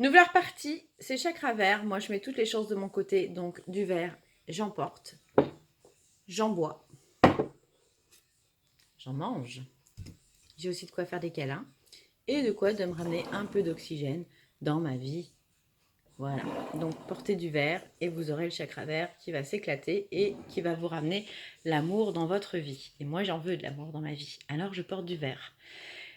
Nouvelle partie, c'est chakra vert. Moi, je mets toutes les choses de mon côté. Donc, du vert, j'en porte, j'en bois, j'en mange. J'ai aussi de quoi faire des câlins et de quoi de me ramener un peu d'oxygène dans ma vie. Voilà. Donc, portez du vert et vous aurez le chakra vert qui va s'éclater et qui va vous ramener l'amour dans votre vie. Et moi, j'en veux de l'amour dans ma vie. Alors, je porte du vert.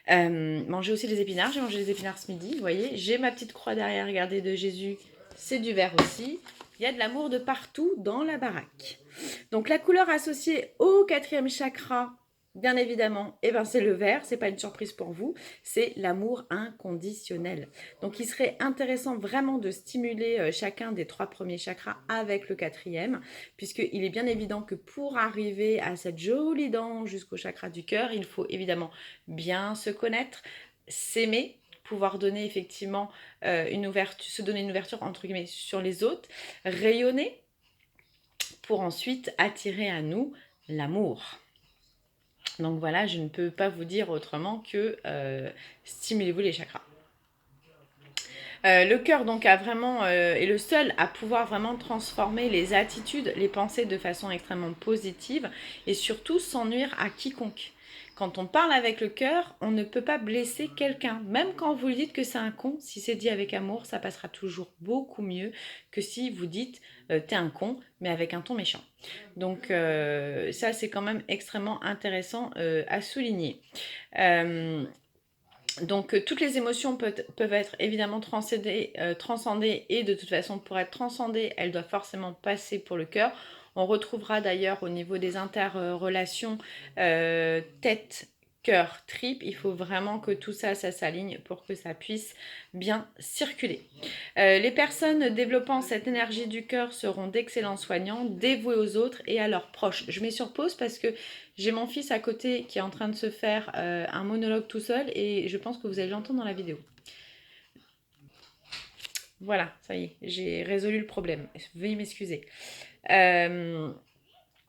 Manger aussi des épinards. J'ai mangé des épinards ce midi, vous voyez. J'ai ma petite croix derrière, regardez, de Jésus. C'est du vert aussi. Il y a de l'amour de partout dans la baraque. Donc la couleur associée au quatrième chakra, bien évidemment, eh ben, c'est le vert. C'est pas une surprise pour vous. C'est l'amour inconditionnel. Donc il serait intéressant vraiment de stimuler chacun des trois premiers chakras avec le quatrième, puisqu'il est bien évident que pour arriver à cette jolie dent jusqu'au chakra du cœur, il faut évidemment bien se connaître, s'aimer, pouvoir donner effectivement une ouverture, se donner une ouverture entre guillemets sur les autres, rayonner pour ensuite attirer à nous l'amour. Donc voilà, je ne peux pas vous dire autrement que stimulez-vous les chakras. Le cœur donc a vraiment est le seul à pouvoir vraiment transformer les attitudes, les pensées de façon extrêmement positive et surtout sans nuire à quiconque. Quand on parle avec le cœur, on ne peut pas blesser quelqu'un. Même quand vous lui dites que c'est un con, si c'est dit avec amour, ça passera toujours beaucoup mieux que si vous dites t'es un con, mais avec un ton méchant. Donc ça, c'est quand même extrêmement intéressant à souligner. Donc toutes les émotions peuvent être évidemment transcendées et de toute façon pour être transcendées, elles doivent forcément passer pour le cœur. On retrouvera d'ailleurs au niveau des interrelations tête, cœur, tripes. Il faut vraiment que tout ça, ça s'aligne pour que ça puisse bien circuler. Les personnes développant cette énergie du cœur seront d'excellents soignants, dévoués aux autres et à leurs proches. Je mets sur pause parce que j'ai mon fils à côté qui est en train de se faire un monologue tout seul et je pense que vous allez l'entendre dans la vidéo. Voilà, ça y est, j'ai résolu le problème. Veuillez m'excuser.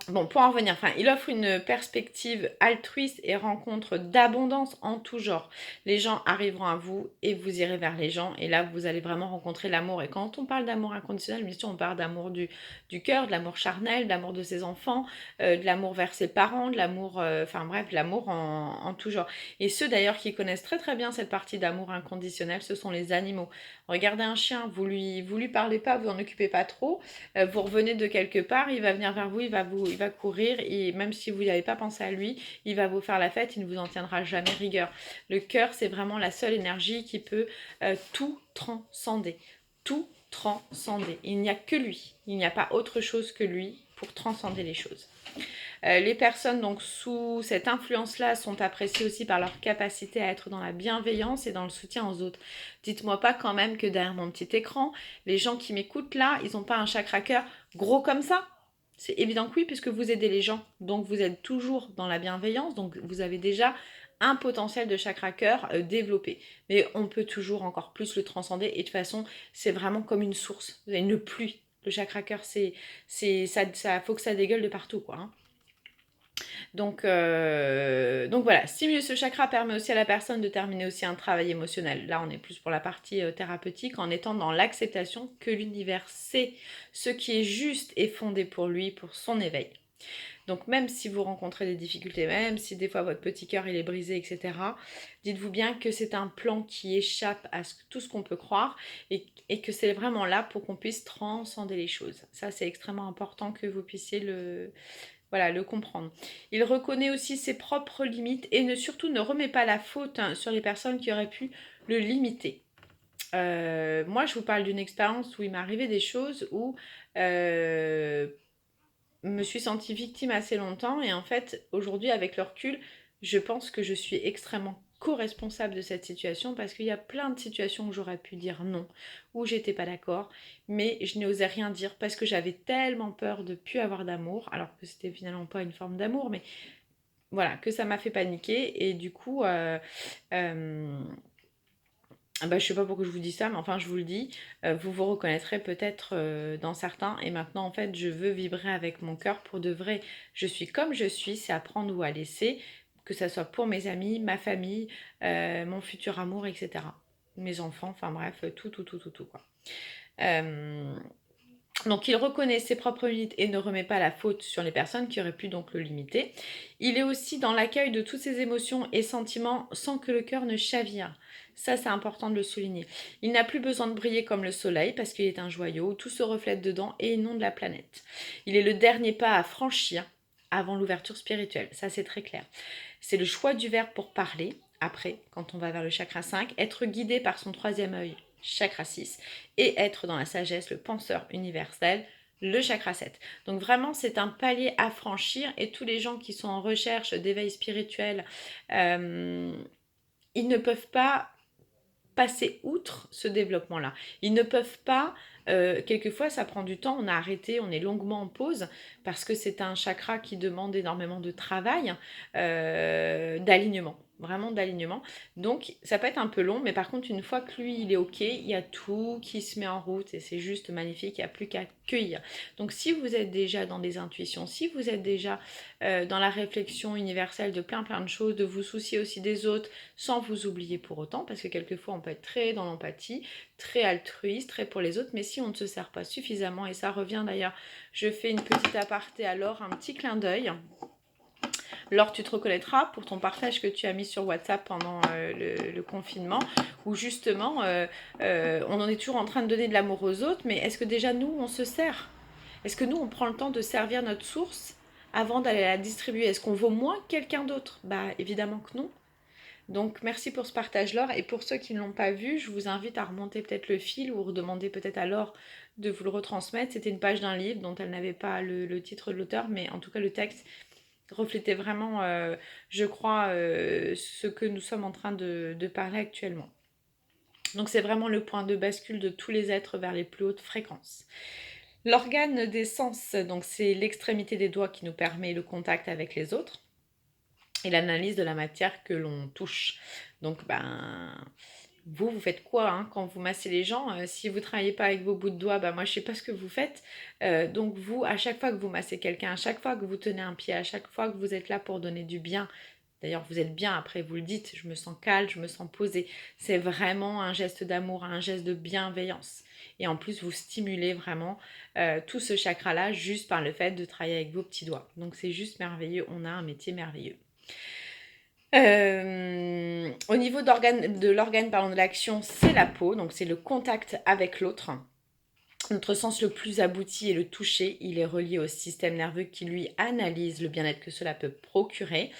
Bon, pour en revenir, il offre une perspective altruiste et rencontre d'abondance en tout genre. Les gens arriveront à vous et vous irez vers les gens. Et là, vous allez vraiment rencontrer l'amour. Et quand on parle d'amour inconditionnel, bien sûr, on parle d'amour du cœur, de l'amour charnel, de l'amour de ses enfants, de l'amour vers ses parents, de l'amour, bref, de l'amour en tout genre. Et ceux d'ailleurs qui connaissent très très bien cette partie d'amour inconditionnel, ce sont les animaux. Regardez un chien, vous lui parlez pas, vous en occupez pas trop. Vous revenez de quelque part, il va venir vers vous, il va courir, et même si vous n'avez pas pensé à lui, il va vous faire la fête, il ne vous en tiendra jamais rigueur. Le cœur, c'est vraiment la seule énergie qui peut tout transcender. Tout transcender. Il n'y a que lui. Il n'y a pas autre chose que lui pour transcender les choses. Les personnes donc sous cette influence-là sont appréciées aussi par leur capacité à être dans la bienveillance et dans le soutien aux autres. Dites-moi pas quand même que derrière mon petit écran, les gens qui m'écoutent là, ils n'ont pas un chakra cœur gros comme ça. C'est évident que oui, puisque vous aidez les gens. Donc vous êtes toujours dans la bienveillance, donc vous avez déjà un potentiel de chakra cœur développé. Mais on peut toujours encore plus le transcender et de toute façon, c'est vraiment comme une source. Vous avez une pluie. Le chakra cœur, ça faut que ça dégueule de partout, quoi. Hein. Donc voilà, stimuler ce chakra permet aussi à la personne de terminer aussi un travail émotionnel. Là, on est plus pour la partie thérapeutique en étant dans l'acceptation que l'univers sait ce qui est juste et fondé pour lui, pour son éveil. Donc même si vous rencontrez des difficultés, même si des fois votre petit cœur il est brisé, etc., dites-vous bien que c'est un plan qui échappe à tout ce qu'on peut croire et que c'est vraiment là pour qu'on puisse transcender les choses. Ça, c'est extrêmement important que vous puissiez le comprendre. Il reconnaît aussi ses propres limites et surtout ne remet pas la faute sur les personnes qui auraient pu le limiter. Moi, je vous parle d'une expérience où il m'est arrivé des choses où me suis sentie victime assez longtemps et en fait, aujourd'hui, avec le recul, je pense que je suis extrêmement co-responsable de cette situation parce qu'il y a plein de situations où j'aurais pu dire non, où j'étais pas d'accord, mais je n'osais rien dire parce que j'avais tellement peur de plus avoir d'amour, alors que c'était finalement pas une forme d'amour, mais voilà, que ça m'a fait paniquer et du coup, je sais pas pourquoi je vous dis ça, mais enfin je vous le dis, vous vous reconnaîtrez peut-être dans certains. Et maintenant en fait je veux vibrer avec mon cœur pour de vrai. Je suis comme je suis, c'est à prendre ou à laisser, que ça soit pour mes amis, ma famille, mon futur amour, etc. mes enfants, enfin bref, tout, quoi. Donc il reconnaît ses propres limites et ne remet pas la faute sur les personnes qui auraient pu donc le limiter. Il est aussi dans l'accueil de toutes ses émotions et sentiments sans que le cœur ne chavire. Ça, c'est important de le souligner. Il n'a plus besoin de briller comme le soleil parce qu'il est un joyau, tout se reflète dedans et non de la planète. Il est le dernier pas à franchir avant l'ouverture spirituelle, ça c'est très clair. C'est le choix du verbe pour parler, après, quand on va vers le chakra 5, être guidé par son troisième œil, chakra 6, et être dans la sagesse, le penseur universel, le chakra 7. Donc vraiment, c'est un palier à franchir et tous les gens qui sont en recherche d'éveil spirituel, ils ne peuvent pas passer outre ce développement-là. Ils ne peuvent pas, quelquefois ça prend du temps, on a arrêté, on est longuement en pause, parce que c'est un chakra qui demande énormément de travail, d'alignement, vraiment d'alignement. Donc ça peut être un peu long, mais par contre une fois que lui il est ok, il y a tout qui se met en route et c'est juste magnifique, il n'y a plus qu'à cueillir. Donc si vous êtes déjà dans des intuitions, si vous êtes déjà dans la réflexion universelle de plein de choses, de vous soucier aussi des autres, sans vous oublier pour autant, parce que quelquefois on peut être très dans l'empathie, très altruiste, très pour les autres, mais si on ne se sert pas suffisamment, et ça revient d'ailleurs, je fais une petite aparté à Laure, un petit clin d'œil. Laure, tu te reconnaîtras pour ton partage que tu as mis sur WhatsApp pendant le confinement, où justement, on en est toujours en train de donner de l'amour aux autres, mais est-ce que déjà nous, on se sert? Est-ce que nous, on prend le temps de servir notre source avant d'aller la distribuer? Est-ce qu'on vaut moins que quelqu'un d'autre? Bah évidemment que non. Donc merci pour ce partage Laure, et pour ceux qui ne l'ont pas vu, je vous invite à remonter peut-être le fil ou redemander peut-être à Laure de vous le retransmettre. C'était une page d'un livre dont elle n'avait pas le titre de l'auteur, mais en tout cas le texte reflétait vraiment, je crois, ce que nous sommes en train de parler actuellement. Donc c'est vraiment le point de bascule de tous les êtres vers les plus hautes fréquences. L'organe des sens, donc c'est l'extrémité des doigts qui nous permet le contact avec les autres et l'analyse de la matière que l'on touche. Donc vous faites quoi quand vous massez les gens? Si vous ne travaillez pas avec vos bouts de doigts, moi je ne sais pas ce que vous faites. Donc vous, à chaque fois que vous massez quelqu'un, à chaque fois que vous tenez un pied, à chaque fois que vous êtes là pour donner du bien, d'ailleurs vous êtes bien, après vous le dites, je me sens calme, je me sens posée. C'est vraiment un geste d'amour, un geste de bienveillance. Et en plus, vous stimulez vraiment tout ce chakra-là juste par le fait de travailler avec vos petits doigts. Donc c'est juste merveilleux, on a un métier merveilleux. Au niveau de l'organe de l'action, c'est la peau, donc c'est le contact avec l'autre. Notre sens le plus abouti est le toucher. Il est relié au système nerveux qui, lui, analyse le bien-être que cela peut procurer.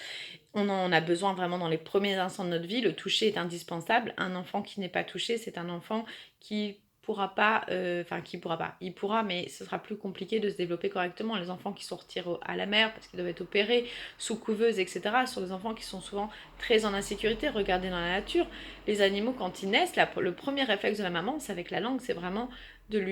On en a besoin vraiment dans les premiers instants de notre vie. Le toucher est indispensable. Un enfant qui n'est pas touché, c'est un enfant qui pourra pas, il pourra, mais ce sera plus compliqué de se développer correctement. Les enfants qui sont retirés à la mer parce qu'ils doivent être opérés, sous couveuse, etc., sont des enfants qui sont souvent très en insécurité. Regardez dans la nature, les animaux quand ils naissent, le premier réflexe de la maman, c'est avec la langue, c'est vraiment de le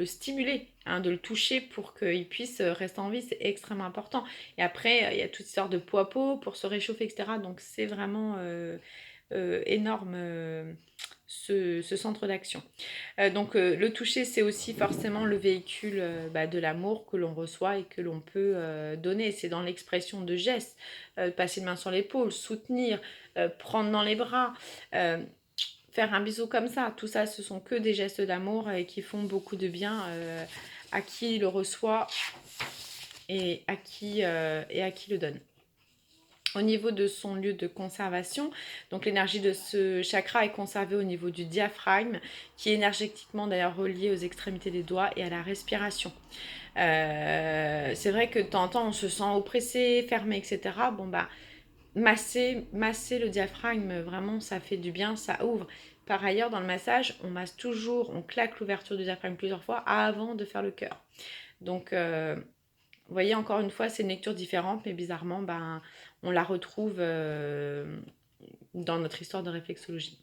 stimuler, de le toucher pour qu'il puisse rester en vie, c'est extrêmement important. Et après, il y a toutes sortes de peau à peau pour se réchauffer, etc. Donc c'est vraiment énorme ce centre d'action. Donc le toucher, c'est aussi forcément le véhicule de l'amour que l'on reçoit et que l'on peut donner. C'est dans l'expression de gestes, passer une main sur l'épaule, soutenir, prendre dans les bras, faire un bisou comme ça. Tout ça, ce sont que des gestes d'amour et qui font beaucoup de bien à qui le reçoit et à qui le donne. Au niveau de son lieu de conservation, donc l'énergie de ce chakra est conservée au niveau du diaphragme, qui est énergétiquement d'ailleurs relié aux extrémités des doigts et à la respiration. C'est vrai que de temps en temps on se sent oppressé, fermé, etc. Masser le diaphragme, vraiment ça fait du bien, ça ouvre. Par ailleurs, dans le massage, on masse toujours, on claque l'ouverture du diaphragme plusieurs fois avant de faire le cœur. Donc vous voyez, encore une fois, c'est une lecture différente, mais bizarrement, on la retrouve dans notre histoire de réflexologie.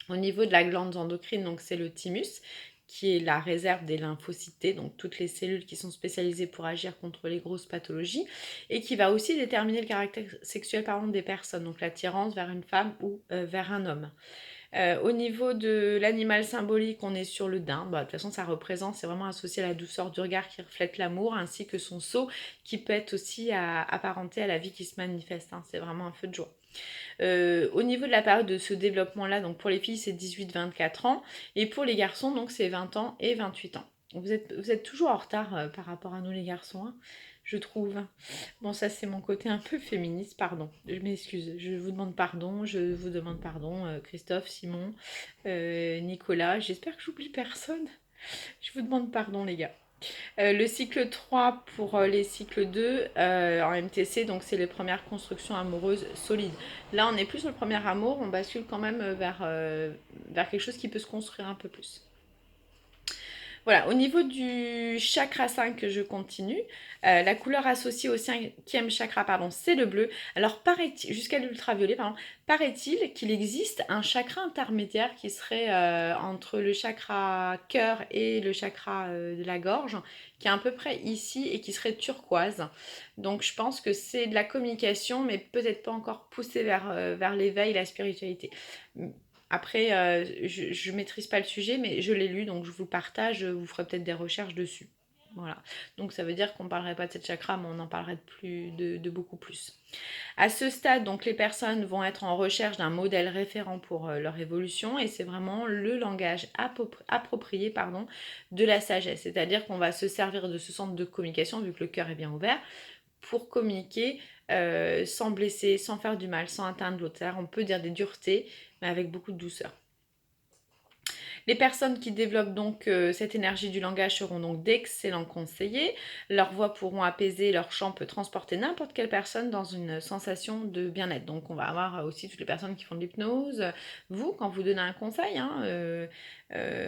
Au niveau de la glande endocrine, donc c'est le thymus, qui est la réserve des lymphocytes, donc toutes les cellules qui sont spécialisées pour agir contre les grosses pathologies, et qui va aussi déterminer le caractère sexuel des personnes, donc l'attirance vers une femme ou vers un homme. Au niveau de l'animal symbolique, on est sur le daim. De toute façon, ça représente, c'est vraiment associé à la douceur du regard qui reflète l'amour, ainsi que son sceau qui peut être aussi apparenté à la vie qui se manifeste. C'est vraiment un feu de joie. Au niveau de la période de ce développement-là, donc pour les filles, c'est 18-24 ans, et pour les garçons, donc c'est 20 ans et 28 ans. Vous êtes toujours en retard par rapport à nous les garçons, hein, je trouve. Bon, ça c'est mon côté un peu féministe, pardon. Je m'excuse, je vous demande pardon, Christophe, Simon, Nicolas, j'espère que j'oublie personne. Je vous demande pardon les gars. Le cycle 3 pour les cycles 2 en MTC, donc c'est les premières constructions amoureuses solides. Là, on n'est plus sur le premier amour, on bascule quand même vers quelque chose qui peut se construire un peu plus. Voilà, au niveau du chakra 5, je continue. La couleur associée au cinquième chakra, pardon, c'est le bleu. Alors, paraît-il, jusqu'à l'ultraviolet, pardon, paraît-il qu'il existe un chakra intermédiaire qui serait entre le chakra cœur et le chakra de la gorge, qui est à peu près ici et qui serait turquoise. Donc, je pense que c'est de la communication, mais peut-être pas encore poussé vers l'éveil, la spiritualité. Après, je ne maîtrise pas le sujet, mais je l'ai lu, donc je vous le partage, vous ferez peut-être des recherches dessus. Voilà. Donc ça veut dire qu'on ne parlerait pas de cette chakra, mais on en parlerait de beaucoup plus. À ce stade, donc les personnes vont être en recherche d'un modèle référent pour leur évolution, et c'est vraiment le langage approprié de la sagesse. C'est-à-dire qu'on va se servir de ce centre de communication, vu que le cœur est bien ouvert, pour communiquer sans blesser, sans faire du mal, sans atteindre l'autre. On peut dire des duretés, mais avec beaucoup de douceur. Les personnes qui développent donc cette énergie du langage seront donc d'excellents conseillers. Leurs voix pourront apaiser, leur chant peut transporter n'importe quelle personne dans une sensation de bien-être. Donc on va avoir aussi toutes les personnes qui font de l'hypnose. Vous, quand vous donnez un conseil,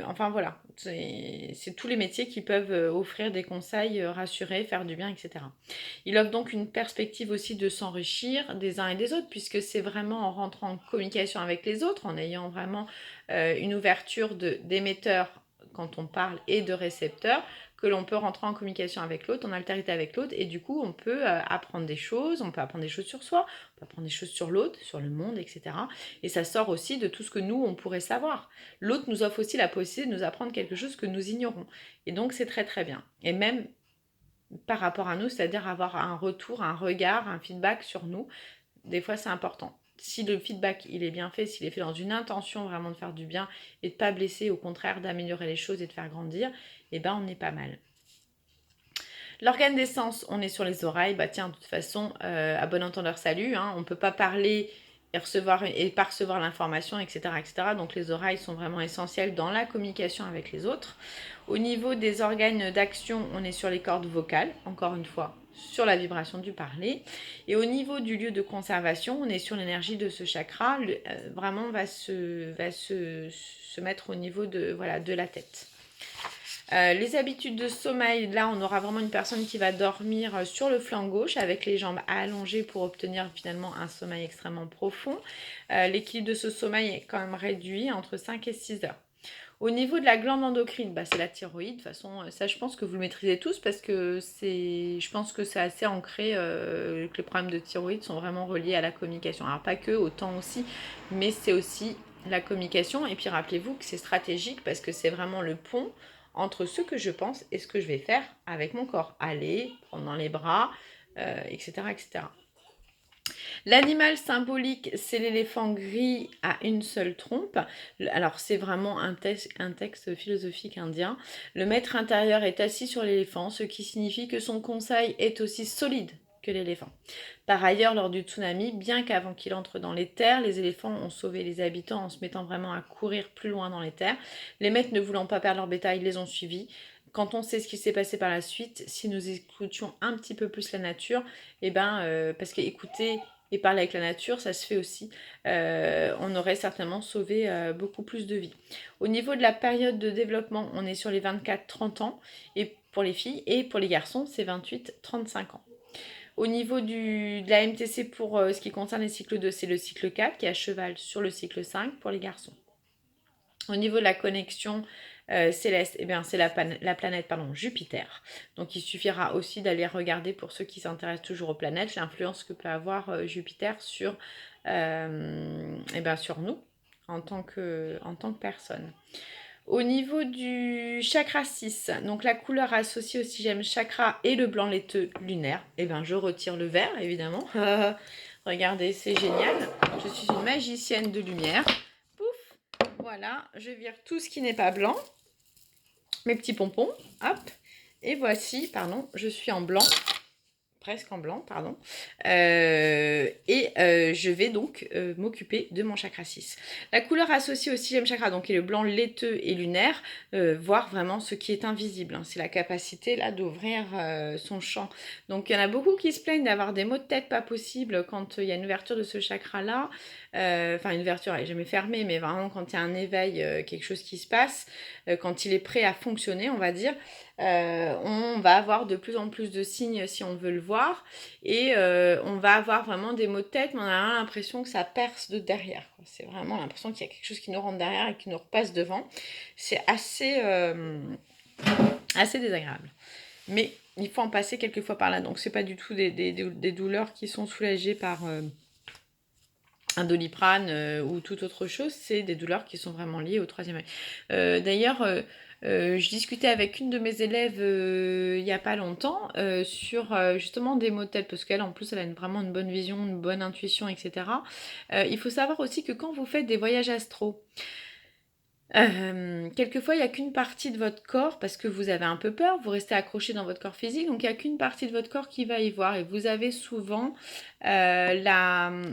enfin voilà, c'est tous les métiers qui peuvent offrir des conseils rassurés, faire du bien, etc. Il offre donc une perspective aussi de s'enrichir des uns et des autres, puisque c'est vraiment en rentrant en communication avec les autres, en ayant vraiment une ouverture d'émetteur quand on parle et de récepteur, que l'on peut rentrer en communication avec l'autre, en altérité avec l'autre, et du coup on peut apprendre des choses, on peut apprendre des choses sur soi, on peut apprendre des choses sur l'autre, sur le monde, etc. Et ça sort aussi de tout ce que nous, on pourrait savoir. L'autre nous offre aussi la possibilité de nous apprendre quelque chose que nous ignorons. Et donc c'est très très bien. Et même par rapport à nous, c'est-à-dire avoir un retour, un regard, un feedback sur nous, des fois c'est important. Si le feedback il est bien fait, s'il est fait dans une intention vraiment de faire du bien et de ne pas blesser, au contraire d'améliorer les choses et de faire grandir, eh ben on est pas mal. L'organe des sens, on est sur les oreilles. Bah tiens, de toute façon, à bon entendeur, salut. On ne peut pas parler et pas recevoir l'information, etc., etc. Donc les oreilles sont vraiment essentielles dans la communication avec les autres. Au niveau des organes d'action, on est sur les cordes vocales, encore une fois, sur la vibration du parler. Et au niveau du lieu de conservation, on est sur l'énergie de ce chakra, vraiment va se mettre au niveau de la tête. Les habitudes de sommeil, là on aura vraiment une personne qui va dormir sur le flanc gauche avec les jambes allongées pour obtenir finalement un sommeil extrêmement profond. L'équilibre de ce sommeil est quand même réduit entre 5 et 6 heures. Au niveau de la glande endocrine, c'est la thyroïde. De toute façon, ça je pense que vous le maîtrisez tous parce que je pense que c'est assez ancré que les problèmes de thyroïde sont vraiment reliés à la communication. Alors pas que, autant aussi, mais c'est aussi la communication. Et puis rappelez-vous que c'est stratégique parce que c'est vraiment le pont entre ce que je pense et ce que je vais faire avec mon corps. Aller, prendre dans les bras, etc., etc. L'animal symbolique, c'est l'éléphant gris à une seule trompe. Alors, c'est vraiment un texte philosophique indien. Le maître intérieur est assis sur l'éléphant, ce qui signifie que son conseil est aussi solide que l'éléphant. Par ailleurs, lors du tsunami, bien qu'avant qu'il entre dans les terres, les éléphants ont sauvé les habitants en se mettant vraiment à courir plus loin dans les terres. Les maîtres, ne voulant pas perdre leur bétail, les ont suivis. Quand on sait ce qui s'est passé par la suite, si nous écoutions un petit peu plus la nature, parce qu'écouter et parler avec la nature, ça se fait aussi, on aurait certainement sauvé beaucoup plus de vies. Au niveau de la période de développement, on est sur les 24-30 ans, et pour les filles, et pour les garçons, c'est 28-35 ans. Au niveau de la MTC pour ce qui concerne les cycles 2, c'est le cycle 4 qui est à cheval sur le cycle 5 pour les garçons. Au niveau de la connexion céleste, c'est la planète Jupiter. Donc il suffira aussi d'aller regarder, pour ceux qui s'intéressent toujours aux planètes, l'influence que peut avoir Jupiter sur nous en tant que personne. Au niveau du chakra 6, donc la couleur associée au 6e chakra est le blanc laiteux lunaire. Je retire le vert, évidemment. Regardez, c'est génial. Je suis une magicienne de lumière. Pouf, voilà, je vire tout ce qui n'est pas blanc. Mes petits pompons, hop. Et voici, pardon, je suis en blanc. Presque en blanc, pardon. Je vais donc m'occuper de mon chakra 6. La couleur associée au 6e chakra, donc est le blanc laiteux et lunaire, voir vraiment ce qui est invisible. Hein. C'est la capacité là d'ouvrir son champ. Donc il y en a beaucoup qui se plaignent d'avoir des maux de tête pas possibles quand il y a une ouverture de ce chakra-là. Enfin, une ouverture, elle n'est jamais fermée, mais vraiment quand il y a un éveil, quelque chose qui se passe, quand il est prêt à fonctionner, on va dire, on va avoir de plus en plus de signes si on veut le voir et on va avoir vraiment des maux de tête mais on a l'impression que ça perce de derrière. C'est vraiment l'impression qu'il y a quelque chose qui nous rentre derrière et qui nous repasse devant. C'est assez désagréable. Mais il faut en passer quelques fois par là. Donc c'est pas du tout des douleurs qui sont soulagées par un Doliprane ou toute autre chose, c'est des douleurs qui sont vraiment liées au 3e œil. D'ailleurs, je discutais avec une de mes élèves il n'y a pas longtemps sur justement des maux de tête, parce qu'elle en plus elle a vraiment une bonne vision, une bonne intuition, etc. Il faut savoir aussi que quand vous faites des voyages astro, quelquefois il n'y a qu'une partie de votre corps, parce que vous avez un peu peur, vous restez accroché dans votre corps physique, donc il n'y a qu'une partie de votre corps qui va y voir, et vous avez souvent